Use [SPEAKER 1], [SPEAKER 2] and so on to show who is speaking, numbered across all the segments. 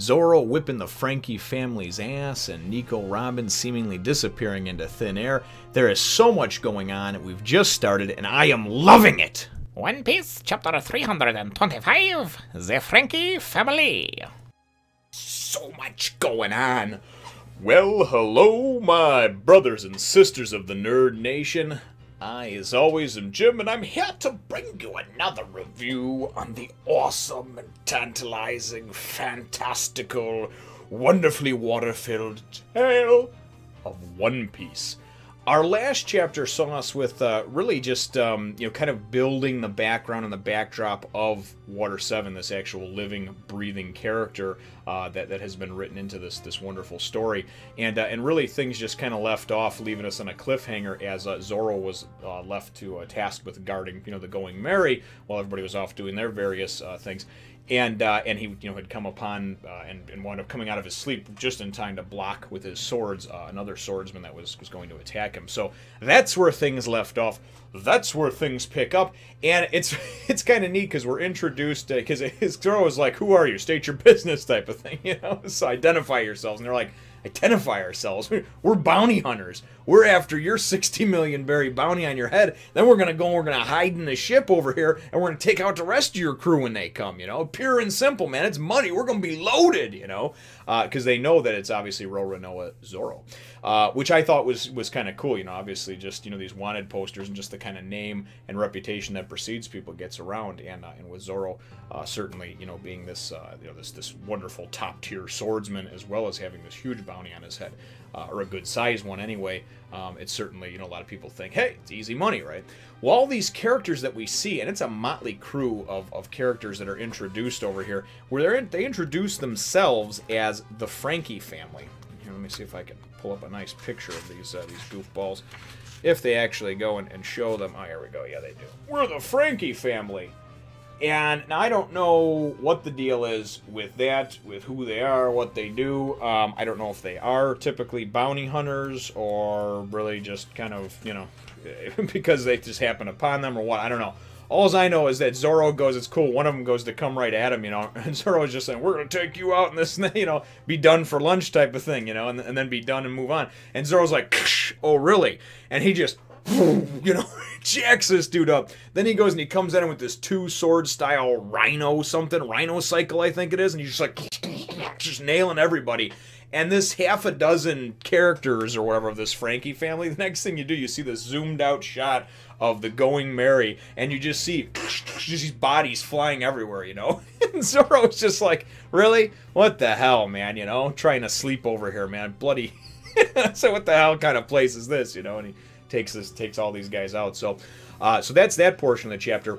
[SPEAKER 1] Zoro whipping the Franky family's ass, and Nico Robin seemingly disappearing into thin air. There is so much going on. We've just started, and I am loving it!
[SPEAKER 2] One Piece, chapter 325, The Franky Family.
[SPEAKER 1] So much going on. Well, hello, my brothers and sisters of the Nerd Nation. I, as always, am Jim, and I'm here to bring you another review on the awesome and tantalizing, fantastical, wonderfully water-filled tale of One Piece. Our last chapter saw us with really just, kind of building the background and the backdrop of Water 7, this actual living, breathing character that has been written into this wonderful story. And really things just kind of left off, leaving us on a cliffhanger as Zoro was left to tasked with guarding, the Going Merry, while everybody was off doing their various things. And he, had come upon and wound up coming out of his sleep just in time to block with his swords another swordsman that was going to attack him. So that's where things left off. That's where things pick up, and it's kind of neat because we're introduced because his Zoro is like, "Who are you? State your business," type of thing, So identify yourselves, and they're like, "Identify ourselves? We're bounty hunters. We're after your 60 million berry bounty on your head. Then we're gonna go and we're gonna hide in the ship over here, and we're gonna take out the rest of your crew when they come. Pure and simple, man. It's money. We're gonna be loaded, because they know that it's obviously Roronoa Zoro, which I thought was kind of cool. Obviously just these wanted posters and just the kind of name and reputation that precedes people gets around, and with Zoro certainly being this this wonderful top tier swordsman, as well as having this huge bounty on his head, or a good sized one anyway. It's certainly, a lot of people think, hey, it's easy money, right? Well, all these characters that we see, and it's a motley crew of characters that are introduced over here, where they introduce themselves as the Franky family. Here, let me see if I can pull up a nice picture of these goofballs. If they actually go and show them. Oh, here we go. Yeah, they do. We're the Franky family. And now I don't know what the deal is with that, with who they are, what they do. I don't know if they are typically bounty hunters or really just kind of, because they just happen upon them or what. I don't know. All I know is that Zoro goes, it's cool, one of them goes to come right at him, and Zoro is just saying, we're going to take you out and this, be done for lunch type of thing, and then be done and move on. And Zoro's like, oh, really? And he just, jacks this dude up. Then he goes and he comes at him with this two-sword style Rhino Cycle, I think it is, and he's just like, just nailing everybody. And this half a dozen characters or whatever of this Franky family, the next thing you do, you see this zoomed out shot of the Going Merry, and you just see these bodies flying everywhere, And Zoro's just like, really? What the hell, man, Trying to sleep over here, man. Bloody. So what the hell kind of place is this, And he takes all these guys out. So that's that portion of the chapter.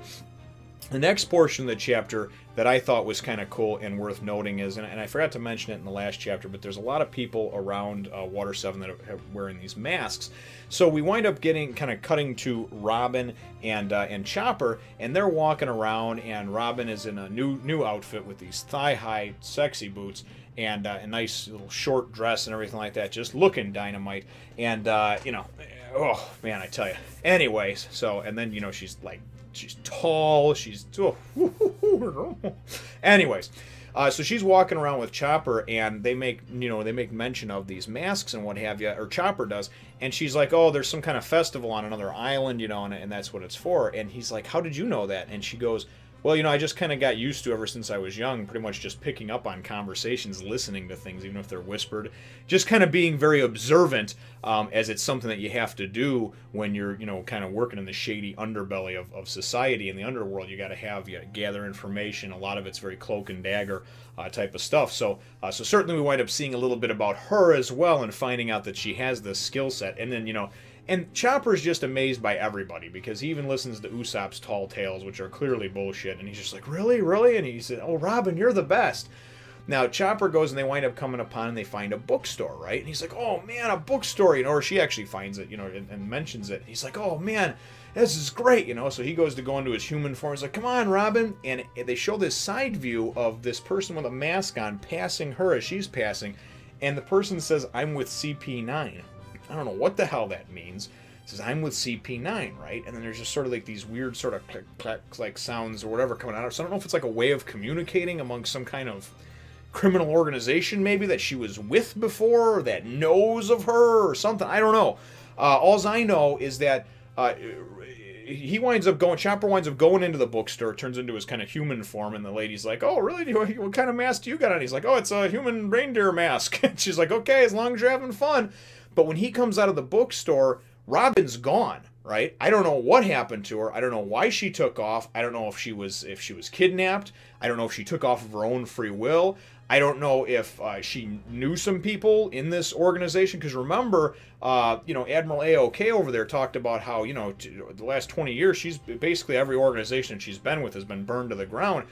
[SPEAKER 1] The next portion of the chapter that I thought was kind of cool and worth noting is, and I forgot to mention it in the last chapter, but there's a lot of people around Water 7 that are wearing these masks. So we wind up cutting to Robin and Chopper, and they're walking around, and Robin is in a new outfit with these thigh-high sexy boots and a nice little short dress and everything like that, just looking dynamite. And oh man, I tell you. Anyways, so and then she's tall. She's anyways. So she's walking around with Chopper, and they make mention of these masks and what have you, or Chopper does, and she's like, oh, there's some kind of festival on another island, and that's what it's for. And he's like, how did you know that? And she goes, well, I just kind of got used to ever since I was young, pretty much just picking up on conversations, listening to things, even if they're whispered, just kind of being very observant, as it's something that you have to do when you're, kind of working in the shady underbelly of society in the underworld. You got to gather information. A lot of it's very cloak and dagger type of stuff. So certainly we wind up seeing a little bit about her as well, and finding out that she has this skill set. And then, and Chopper's just amazed by everybody, because he even listens to Usopp's tall tales, which are clearly bullshit, and he's just like, really? Really? And he said, oh, Robin, you're the best. Now, Chopper goes, and they wind up coming upon, and they find a bookstore, right? And he's like, oh, man, a bookstore, or she actually finds it, and mentions it. He's like, oh, man, this is great, So he goes to go into his human form. He's like, come on, Robin. And they show this side view of this person with a mask on passing her as she's passing, and the person says, I'm with CP9. I don't know what the hell that means. It says, I'm with CP9, right? And then there's just sort of like these weird sort of click, clack, like sounds or whatever coming out of it. So I don't know if it's like a way of communicating among some kind of criminal organization maybe that she was with before, or that knows of her or something. I don't know. All I know is that he winds up going, Chopper winds up going into the bookstore, turns into his kind of human form, and the lady's like, oh, really? What kind of mask do you got on? He's like, oh, it's a human reindeer mask. And she's like, okay, as long as you're having fun. But when he comes out of the bookstore, Robin's gone, right? I don't know what happened to her. I don't know why she took off. I don't know if she was kidnapped. I don't know if she took off of her own free will. I don't know if she knew some people in this organization, because remember, Admiral AOK over there talked about how, the last 20 years, she's basically every organization she's been with has been burned to the ground.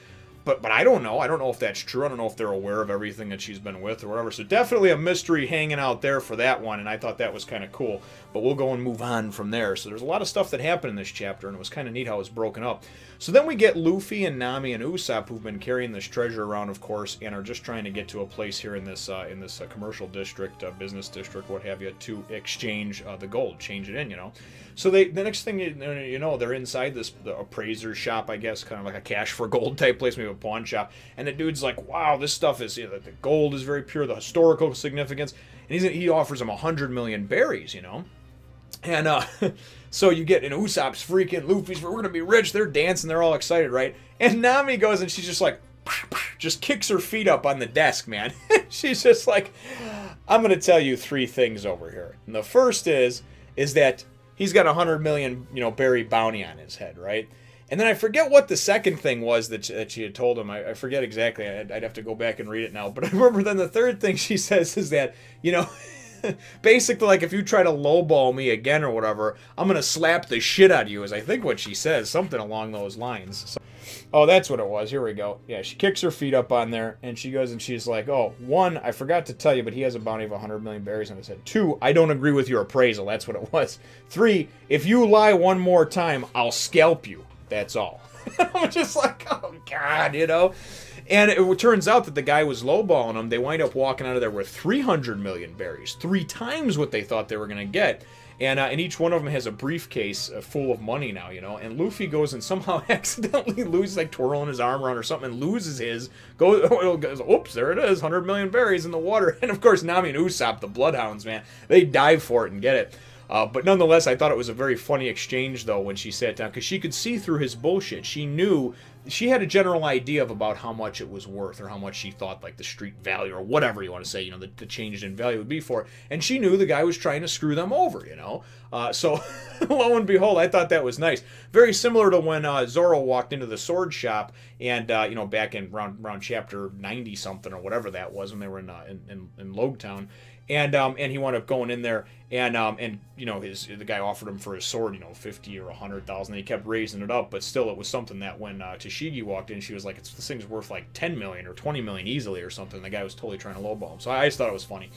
[SPEAKER 1] But I don't know. I don't know if that's true. I don't know if they're aware of everything that she's been with or whatever. So definitely a mystery hanging out there for that one, and I thought that was kind of cool. But we'll go and move on from there. So there's a lot of stuff that happened in this chapter, and it was kind of neat how it was broken up. So then we get Luffy and Nami and Usopp, who've been carrying this treasure around, of course, and are just trying to get to a place here in this commercial district, business district, what have you, to exchange the gold, change it in, So the next thing you know, they're inside the appraiser's shop, I guess, kind of like a cash for gold type place, maybe a pawn shop. And the dude's like, wow, this stuff is, the gold is very pure, the historical significance. And he offers him 100 million berries, And so you get, Usopp's freaking, Luffy's, we're going to be rich. They're dancing. They're all excited, right? And Nami goes and she's just like, just kicks her feet up on the desk, man. She's just like, I'm going to tell you 3 things over here. And the first is that he's got 100 million, berry bounty on his head, right? And then I forget what the second thing was that she had told him. I forget exactly. I'd have to go back and read it now. But I remember then the third thing she says is that, basically, like, if you try to lowball me again or whatever, I'm going to slap the shit out of you, is I think what she says. Something along those lines. So, oh, that's what it was. Here we go. Yeah, she kicks her feet up on there, and she goes and she's like, oh, 1, I forgot to tell you, but he has a bounty of 100 million berries on his head. 2, I don't agree with your appraisal. That's what it was. 3, if you lie one more time, I'll scalp you. That's all. I'm just like, oh, God, And it turns out that the guy was lowballing them. They wind up walking out of there with 300 million berries, 3 times what they thought they were going to get. And each one of them has a briefcase full of money now, And Luffy goes and somehow accidentally loses, like twirling his arm around or something, and loses his. Goes, oops, there it is, 100 million berries in the water. And of course, Nami and Usopp, the bloodhounds, man, they dive for it and get it. But nonetheless, I thought it was a very funny exchange, though, when she sat down, because she could see through his bullshit. She knew, she had a general idea of about how much it was worth, or how much she thought, like, the street value, or whatever you want to say, the change in value would be for it. And she knew the guy was trying to screw them over, So, lo and behold, I thought that was nice. Very similar to when Zoro walked into the sword shop, and, back in around chapter 90-something, or whatever that was, when they were in Logetown. And he wound up going in there, and the guy offered him for his sword, 50 or 100,000. And he kept raising it up, but still, it was something that when Tashigi walked in, she was like, this thing's worth like 10 million or 20 million easily or something. The guy was totally trying to lowball him. So I just thought it was funny.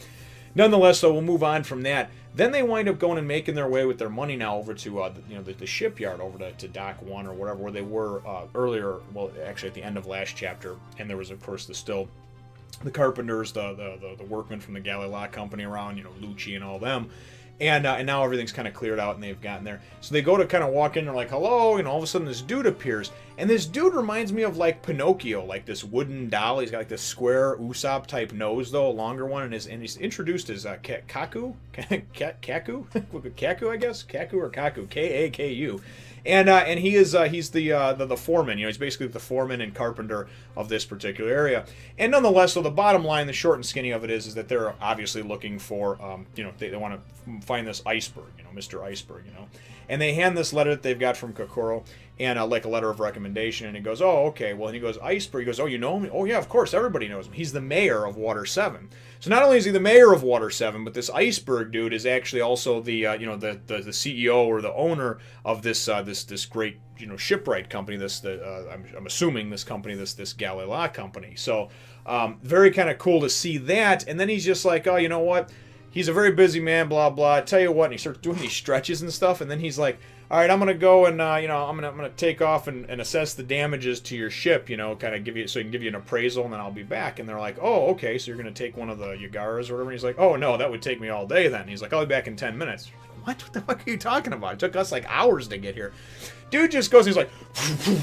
[SPEAKER 1] Nonetheless, so we'll move on from that. Then they wind up going and making their way with their money now over to the shipyard, over to Dock 1 or whatever, where they were earlier. Well, actually, at the end of last chapter, and there was, of course, the carpenters, the workmen from the Galley-la company around, Lucci and all them. And now everything's kind of cleared out, and they've gotten there. So they go to kind of walk in, they're like, hello, all of a sudden this dude appears. And this dude reminds me of, like, Pinocchio, like this wooden doll. He's got, like, this square Usopp-type nose, though, a longer one. And he's introduced as Kaku? Kaku? Kaku, I guess? Kaku or Kaku? K-A-K-U. And he's the foreman. He's basically the foreman and carpenter of this particular area. And nonetheless, so the bottom line, the short and skinny of it is that they're obviously looking for, they want to find this Iceberg, Mr. Iceberg, And they hand this letter that they've got from Kokoro, and like a letter of recommendation, and he goes, oh, okay, well, and he goes, Iceberg, he goes, oh, you know him? Oh, yeah, of course, everybody knows him. He's the mayor of Water 7. So not only is he the mayor of Water 7, but this Iceberg dude is actually also the, the CEO or the owner of this great, shipwright company, I'm assuming this company, this Galley-la company. So, very kind of cool to see that, and then he's just like, oh, you know what? He's a very busy man, blah, blah. I tell you what, and he starts doing these stretches and stuff, and then he's like, all right, I'm going to go and, I'm gonna take off and assess the damages to your ship, kind of give you, so he can give you an appraisal, and then I'll be back. And they're like, oh, okay, so you're going to take one of the Yagaras or whatever. And he's like, oh, no, that would take me all day then. And he's like, I'll be back in 10 minutes. what the fuck are you talking about? It took us like hours to get here. Dude just goes, he's like,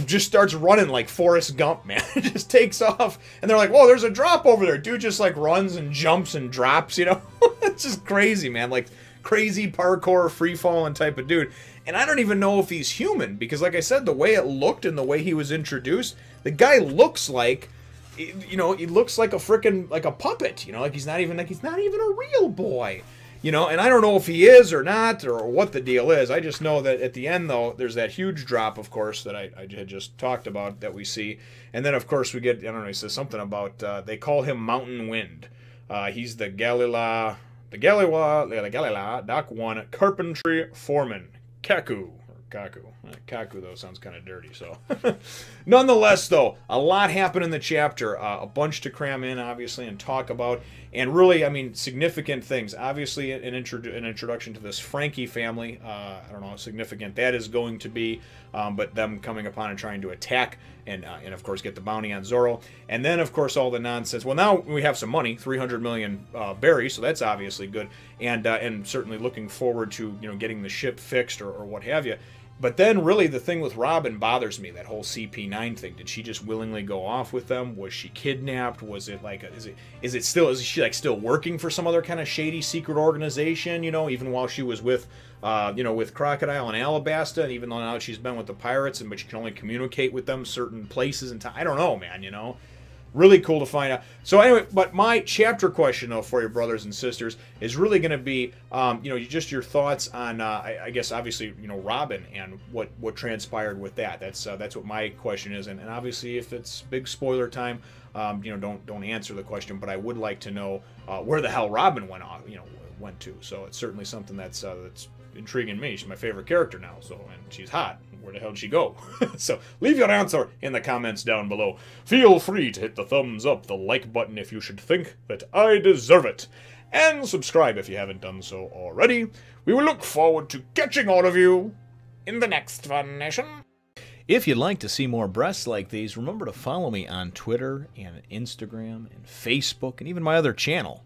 [SPEAKER 1] just starts running like Forrest Gump, man. It just takes off. And they're like, whoa, there's a drop over there. Dude just like runs and jumps and drops, you know? It's just crazy, man. Like crazy parkour, free-falling type of dude. And I don't even know if he's human, because like I said, the way it looked and the way he was introduced, the guy looks like, you know, he looks like a freaking, like a puppet, you know, like he's not even a real boy, you know, and I don't know if he is or not, or what the deal is. I just know that at the end, though, there's that huge drop, of course, that I had just talked about that we see. And then, of course, we get, I don't know, he says something about, they call him Mountain Wind. He's the Galley-la, Dock 1 Carpentry Foreman. Kaku. Kaku, though, sounds kind of dirty, so. Nonetheless, though, a lot happened in the chapter. A bunch to cram in, obviously, and talk about. And really, I mean, significant things. Obviously, an introduction to this Franky family. I don't know how significant that is going to be, but them coming upon and trying to attack and of course, get the bounty on Zoro. And then, of course, all the nonsense. Well, now we have some money, 300 million berries, so that's obviously good. And certainly looking forward to, you know, getting the ship fixed or what have you. But then, really, the thing with Robin bothers me, that whole CP9 thing. Did she just willingly go off with them? Was she kidnapped? Was it like, is she like still working for some other kind of shady secret organization, you know, even while she was with, you know, with Crocodile and Alabasta, and even though now she's been with the pirates, but she can only communicate with them certain places and time. I don't know, man, you know. Really cool to find out. So anyway, but my chapter question, though, for your brothers and sisters is really going to be, you know, just your thoughts on, I guess, obviously, you know, Robin and what transpired with that. That's what my question is. And obviously, if it's big spoiler time, you know, don't answer the question. But I would like to know where the hell Robin went to. So it's certainly something that's intriguing me. She's my favorite character now. So, and she's hot. Where the hell did she go? So leave your answer in the comments down below. Feel free to hit the thumbs up, the like button if you should think that I deserve it. And subscribe if you haven't done so already. We will look forward to catching all of you in the next Fun Nation. If you'd like to see more breasts like these, remember to follow me on Twitter and Instagram and Facebook and even my other channel,